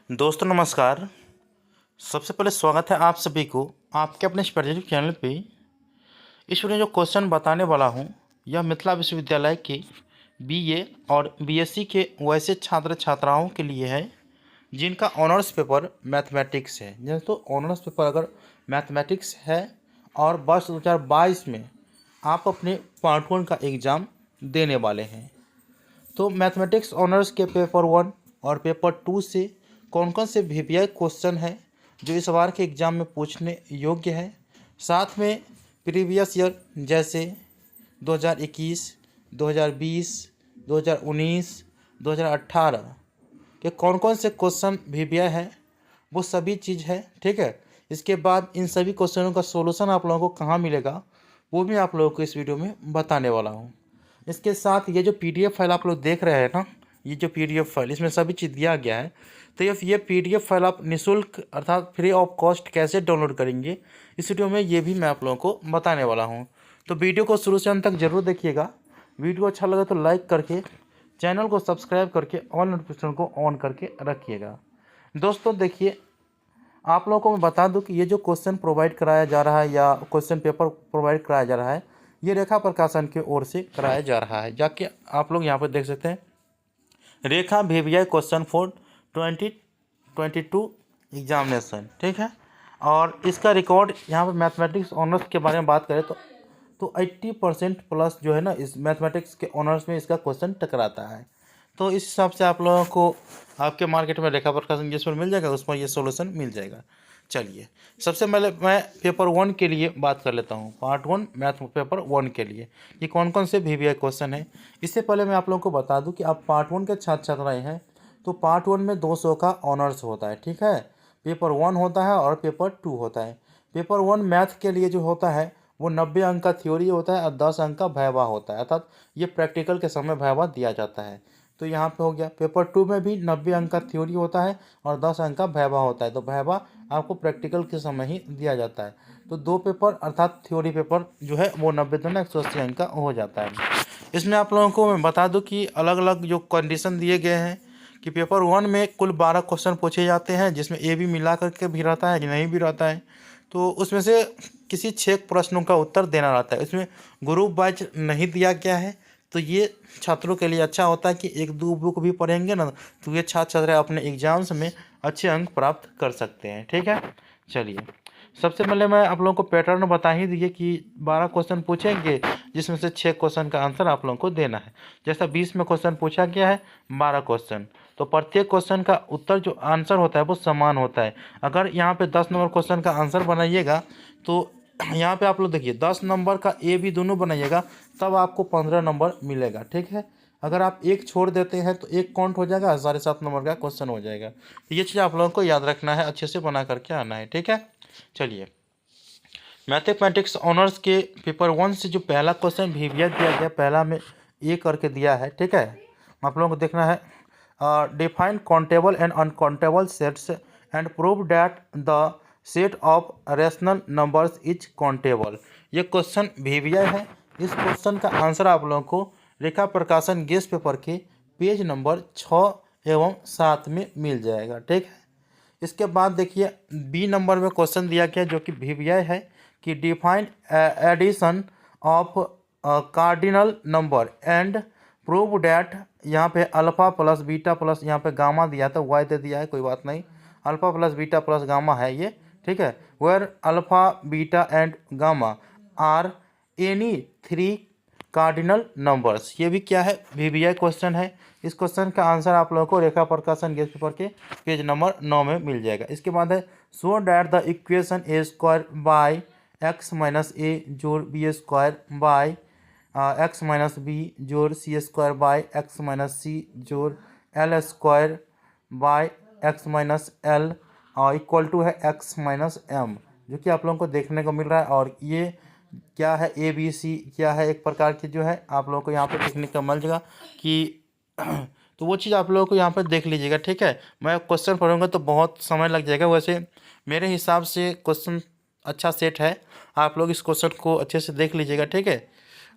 दोस्तों नमस्कार। सबसे पहले स्वागत है आप सभी को आपके अपने स्पर्शिप चैनल पे। इस वीडियो जो क्वेश्चन बताने वाला हूँ यह मिथिला विश्वविद्यालय के बीए और बीएससी के वैसे छात्र छात्राओं के लिए है जिनका ऑनर्स पेपर मैथमेटिक्स है। जैसे तो ऑनर्स पेपर अगर मैथमेटिक्स है और वर्ष 2022 में आप अपने पार्ट 1 का एग्ज़ाम देने वाले हैं, तो मैथमेटिक्स ऑनर्स के पेपर 1 और पेपर 2 से कौन कौन से वीवीआई क्वेश्चन हैं जो इस बार के एग्ज़ाम में पूछने योग्य है। साथ में प्रीवियस ईयर जैसे 2021, 2020, 2019, 2018 के कौन कौन से क्वेश्चन वीवीआई है वो सभी चीज़ है। ठीक है, इसके बाद इन सभी क्वेश्चनों का सॉल्यूशन आप लोगों को कहाँ मिलेगा वो भी आप लोगों को इस वीडियो में बताने वाला हूँ। इसके साथ ये जो पीडीएफ फाइल आप लोग देख रहे हैं ना, ये जो पीडीएफ फाइल इसमें सभी चीज़ दिया गया है। तो ये पीडीएफ फाइल आप निःशुल्क अर्थात फ्री ऑफ कॉस्ट कैसे डाउनलोड करेंगे इस वीडियो में ये भी मैं आप लोगों को बताने वाला हूँ। तो वीडियो को शुरू से अंत तक जरूर देखिएगा। वीडियो अच्छा लगे तो लाइक करके चैनल को सब्सक्राइब करके ऑल नोटिफिकेशन को ऑन करके रखिएगा। दोस्तों देखिए, आप लोगों को मैं बता दूं कि ये जो क्वेश्चन प्रोवाइड कराया जा रहा है या क्वेश्चन पेपर प्रोवाइड कराया जा रहा है ये रेखा प्रकाशन की ओर से कराया जा रहा है। जाके आप लोग यहाँ पर देख सकते हैं, रेखा वीवीआई क्वेश्चन फॉर 2022 एग्जामिनेशन। ठीक है, और इसका रिकॉर्ड यहाँ पर मैथमेटिक्स ऑनर्स के बारे में बात करें तो 80% प्लस जो है ना इस मैथमेटिक्स के ऑनर्स में इसका क्वेश्चन टकराता है। तो इस हिसाब से आप लोगों को आपके मार्केट में रेखा प्रकाशन जिस पर मिल जाएगा उस पर ये सोल्यूशन मिल जाएगा। चलिए, सबसे पहले मैं पेपर 1 के लिए बात कर लेता हूँ। पार्ट 1 मैथ पेपर 1 के लिए ये कौन कौन से वीवीआई क्वेश्चन है। इससे पहले मैं आप लोगों को बता दूं कि आप पार्ट 1 के छात्र छात्राएँ हैं तो पार्ट 1 में 200 का ऑनर्स होता है। ठीक है, पेपर 1 होता है और पेपर 2 होता है। पेपर 1 मैथ के लिए जो होता है वो 90 अंक का थ्योरी होता है और 10 अंक का वाइवा होता है, अर्थात ये प्रैक्टिकल के समय वाइवा दिया जाता है। तो यहाँ पे हो गया। पेपर 2 में भी 90 अंक का थ्योरी होता है और 10 अंक का वाइवा होता है। तो वाइवा आपको प्रैक्टिकल के समय ही दिया जाता है। तो 2 पेपर अर्थात थ्योरी पेपर जो है वो 90 दिन 180 अंक का हो जाता है। इसमें आप लोगों को मैं बता दूं कि अलग अलग जो कंडीशन दिए गए हैं कि पेपर 1 में कुल 12 क्वेश्चन पूछे जाते हैं जिसमें ए भी मिला करके भी रहता है नहीं भी रहता है। तो उसमें से किसी 6 प्रश्नों का उत्तर देना रहता है। इसमें ग्रुप वाइज नहीं दिया गया है, तो ये छात्रों के लिए अच्छा होता है कि एक दो बुक भी पढ़ेंगे ना तो ये छात्र छात्रा अपने एग्जाम्स में अच्छे अंक प्राप्त कर सकते हैं। ठीक है, चलिए सबसे पहले मैं आप लोगों को पैटर्न बता ही दिए कि 12 क्वेश्चन पूछेंगे जिसमें से 6 क्वेश्चन का आंसर आप लोगों को देना है। जैसा 20 में क्वेश्चन पूछा गया है 12 क्वेश्चन, तो प्रत्येक क्वेश्चन का उत्तर जो आंसर होता है वो समान होता है। अगर यहाँ पे 10 नंबर क्वेश्चन का आंसर बनाइएगा तो यहाँ पे आप लोग देखिए 10 नंबर का ए बी दोनों बनाइएगा तब आपको 15 नंबर मिलेगा। ठीक है, अगर आप एक छोड़ देते हैं तो एक काउंट हो जाएगा, 7.5 नंबर का क्वेश्चन हो जाएगा। तो ये चीज़ आप लोगों को याद रखना है, अच्छे से बना करके आना है। ठीक है, चलिए मैथमेटिक्स ऑनर्स के पेपर 1 से जो पहला क्वेश्चन वीवीआई दिया गया, पहला में ए करके दिया है। ठीक है, आप लोगों को देखना है define countable and uncountable sets and prove that the set of rational numbers is countable. ये क्वेश्चन वीवीआई है। इस क्वेश्चन का आंसर आप लोगों को रेखा प्रकाशन गेस्ट पेपर के पेज नंबर 6 एवं 7 में मिल जाएगा। ठीक है, इसके बाद देखिए बी नंबर में क्वेश्चन दिया गया जो कि वीवीआई है कि define addition of cardinal number and prove that, यहाँ पे अल्फ़ा प्लस बीटा प्लस यहाँ पे गामा दिया था, वाई दे दिया है, कोई बात नहीं, alpha plus beta plus gamma है ये। ठीक है, where alpha beta and gamma are any 3 cardinal numbers, ये भी क्या है वीवीआई क्वेश्चन है। इस क्वेश्चन का आंसर आप लोगों को रेखा प्रकाशन गेस्ट पेपर के पेज नंबर 9 में मिल जाएगा। इसके बाद है so that the equation A square by X minus A जोड़ B square by X minus B जोड़ C square by X minus C जोड़ L square by X minus L equal to है एक्स माइनस एम, जो कि आप लोगों को देखने को मिल रहा है। और ये क्या है ए बी सी क्या है, एक प्रकार की जो है आप लोगों को यहाँ पे देखने को मिल जाएगा कि तो वो चीज़ आप लोगों को यहाँ पर देख लीजिएगा। ठीक है, मैं क्वेश्चन पढ़ूंगा तो बहुत समय लग जाएगा, वैसे मेरे हिसाब से क्वेश्चन अच्छा सेट है, आप लोग इस क्वेश्चन को अच्छे से देख लीजिएगा। ठीक है,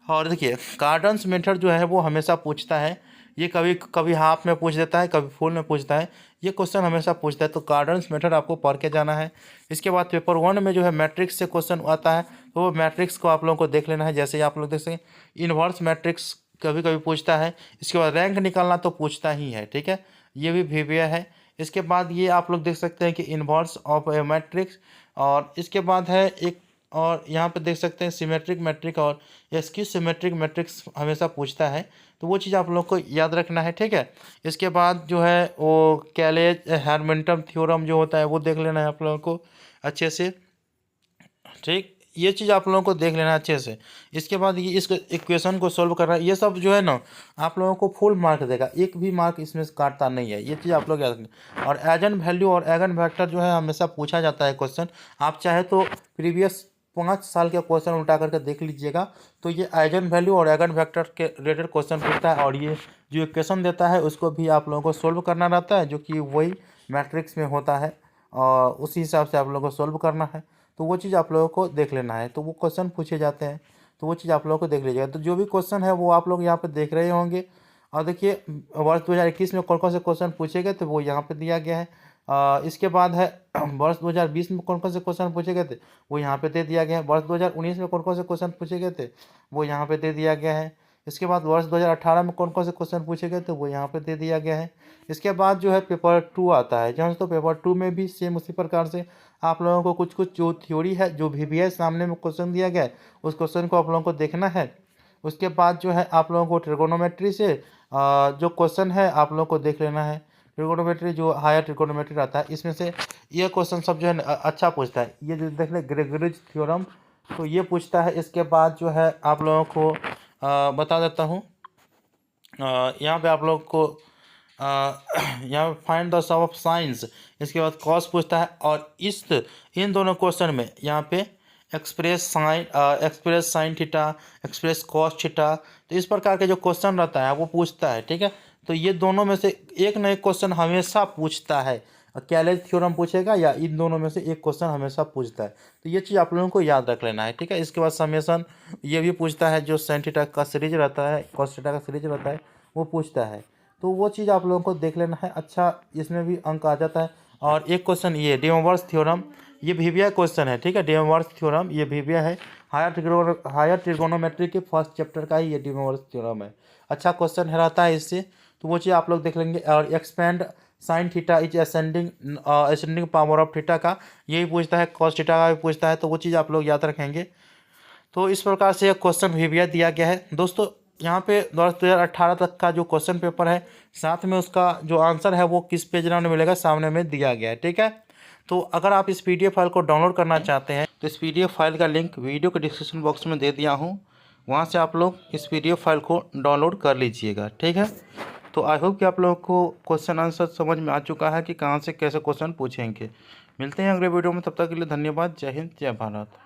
और देखिए कार्डन्स मेथड जो है वो हमेशा पूछता है, ये कभी कभी हाफ में पूछ देता है कभी फुल में पूछता है। ये क्वेश्चन हमेशा पूछता है, तो कार्डन्स मेथड आपको पढ़ के जाना है। इसके बाद पेपर 1 में जो है मैट्रिक्स से क्वेश्चन आता है, तो वो मैट्रिक्स को आप लोगों को देख लेना है। जैसे आप लोग देख सकते हैं इन्वर्स मैट्रिक्स कभी कभी पूछता है। इसके बाद रैंक निकालना तो पूछता ही है, ठीक है, ये भी वीवीए है। इसके बाद ये आप लोग देख सकते हैं कि इन्वर्स ऑफ ए मैट्रिक्स, और इसके बाद है एक, और यहाँ पे देख सकते हैं सिमेट्रिक मैट्रिक और स्क्यू सिमेट्रिक मैट्रिक्स हमेशा पूछता है, तो वो चीज़ आप लोग को याद रखना है, ठीक है। इसके बाद जो है वो कैलेज हैमिल्टन थ्योरम जो होता है वो देख लेना है आप लोगों को अच्छे से, ठीक, ये चीज़ आप लोगों को देख लेना अच्छे से। इसके बाद ये इस इक्वेशन को सॉल्व करना, ये सब जो है ना आप लोगों को फुल मार्क देगा, एक भी मार्क इसमें से काटता नहीं है, ये चीज़ आप लोग याद रखें। और एगन वैल्यू और एगन वेक्टर जो है हमेशा पूछा जाता है क्वेश्चन, आप चाहे तो प्रीवियस 5 साल के क्वेश्चन उल्टा करके देख लीजिएगा, तो ये एगन वैल्यू और एगन वेक्टर के रिलेटेड क्वेश्चन पूछता है। और ये जो इक्वेशन देता है उसको भी आप लोगों को सोल्व करना रहता है, जो कि वही मैट्रिक्स में होता है, और उसी हिसाब से आप लोगों को सोल्व करना है। तो वो चीज़ आप लोगों को देख लेना है, तो वो क्वेश्चन पूछे जाते हैं, तो वो चीज़ आप लोगों को देख लीजिएगा। तो जो भी क्वेश्चन है वो आप लोग यहाँ पे देख रहे होंगे। और देखिए वर्ष 2021 में कौन कौन से क्वेश्चन पूछे गए थे वो यहाँ पे दिया गया है। इसके बाद है वर्ष 2020 में कौन कौन से क्वेश्चन पूछे गए थे वो यहाँ पे दे दिया गया है। वर्ष 2019 में कौन कौन से क्वेश्चन पूछे गए थे वो यहाँ पे दे दिया गया है। इसके बाद वर्ष 2018 में कौन कौन से क्वेश्चन पूछे गए थे वो यहाँ पे दे दिया गया है। इसके बाद जो है पेपर 2 आता है, जहाँ तो पेपर 2 में भी सेम उसी प्रकार से आप लोगों को कुछ कुछ जो थ्योरी है, जो वीवीआई सामने में क्वेश्चन दिया गया है उस क्वेश्चन को आप लोगों को देखना है। उसके बाद जो है आप लोगों को ट्रिगोनोमेट्री से जो क्वेश्चन है आप लोगों को देख लेना है। ट्रिगोनोमेट्री जो हायर ट्रिगोनोमेट्री रहता है इसमें से ये क्वेश्चन सब जो है अच्छा पूछता है। ये जो देख लें ग्रेगोरियस थ्योरम, तो ये पूछता है। इसके बाद जो है आप लोगों को बता देता हूँ, यहाँ पे आप लोग को यहाँ find the sum of science, इसके बाद कॉस पूछता है। और इन दोनों क्वेश्चन में यहाँ पे express sine theta, express cos theta, तो इस प्रकार के जो क्वेश्चन रहता है वो पूछता है, ठीक है। तो ये दोनों में से एक न एक क्वेश्चन हमेशा पूछता है, कैलेज थ्योरम पूछेगा या इन दोनों में से एक क्वेश्चन हमेशा पूछता है, तो ये चीज़ आप लोगों को याद रख लेना है, ठीक है। इसके बाद समेशन ये भी पूछता है, जो साइन थीटा का सीरीज रहता है, कॉस थीटा का सीरीज रहता है वो पूछता है, तो वो चीज़ आप लोगों को देख लेना है। अच्छा, इसमें भी अंक आ जाता है। और एक क्वेश्चन ये डिमोवर्स थ्योरम, ये वीवीआई क्वेश्चन है, ठीक है। डिमोवर्स थ्योरम ये वीवीआई है, हायर ट्रिगोनोमेट्री के फर्स्ट चैप्टर का ही ये डिमोवर्स थ्योरम है। अच्छा क्वेश्चन है रहता है इससे, तो वो चीज़ आप लोग देख लेंगे। और expand sine theta is ascending power of theta का यही पूछता है, कॉस थीटा का भी पूछता है, तो वो चीज़ आप लोग याद रखेंगे। तो इस प्रकार से क्वेश्चन वीवीआई दिया गया है दोस्तों। यहाँ पे वर्ष 2018 तक का जो क्वेश्चन पेपर है, साथ में उसका जो आंसर है वो किस पेज में मिलेगा सामने में दिया गया है, ठीक है। तो अगर आप इस पीडीएफ फाइल को डाउनलोड करना चाहते हैं तो इस पीडीएफ फाइल का लिंक वीडियो के डिस्क्रिप्शन बॉक्स में दे दिया हूँ, वहाँ से आप लोग इस पीडीएफ फाइल को डाउनलोड कर लीजिएगा, ठीक है। तो आई होप कि आप लोगों को क्वेश्चन आंसर समझ में आ चुका है कि कहाँ से कैसे क्वेश्चन पूछेंगे। मिलते हैं अगले वीडियो में, तब तक के लिए धन्यवाद। जय हिंद, जय भारत।